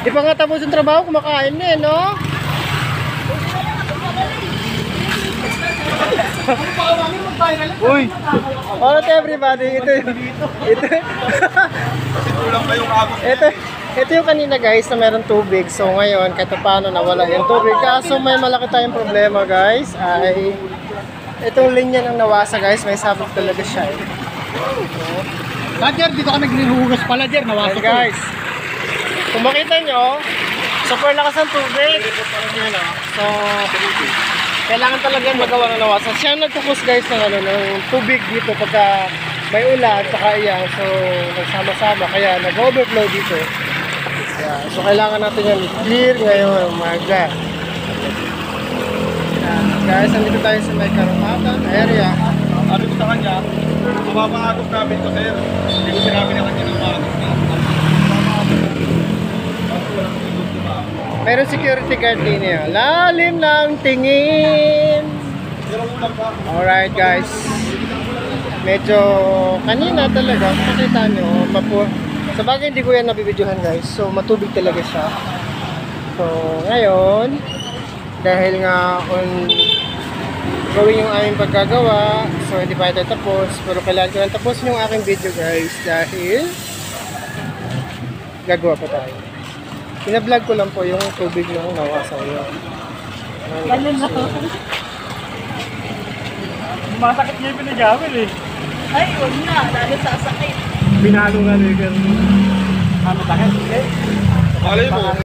Di pa nga tapos yung trabaho, kumakain na eh, no? Uy! Alright everybody, ito yung kanina guys na meron tubig. So ngayon, kahit paano nawala yung tubig. Kaso may malaki tayong problema guys, ay itong linya ng nawasa guys, may sabog talaga siya eh. Roger, dito ka naghihugas pala, Jer. Nawasa guys, kung makita nyo, super lakas ng tubig. So, kailangan talaga magawa ng nawasan. Siya nagpupus guys ng, ng tubig dito pagka may ulan, saka iyan. So, nagsama-sama, kaya nag-overflow dito. Yeah. So, kailangan natin yan clear ngayon, umaga. Guys, nandito tayo sa may Karapatan area. Sabi ko sa kanya, mapapangagos namin ko, sir. Hindi ko sinabi na kanya ng magos na. Meron security guard din niya. Lalim ng tingin. Alright guys. Medyo kanina talaga, makita nyo, sa bagay hindi ko yan nabibidyohan guys. So matubig talaga siya. So ngayon, dahil nga gawin yung aming pagkagawa, so hindi pa ito tapos, pero kailangan ko lang tapusin yung aking video guys dahil gagawa pa tayo. Pina-vlog ko lang po yung tubig ng nawasan yun. Ganyan na. Masakit niya yung pinagamit eh. Ay, huwag na. Lalo sasakit. Pinalo nga na yung ano sakit. Malay mo.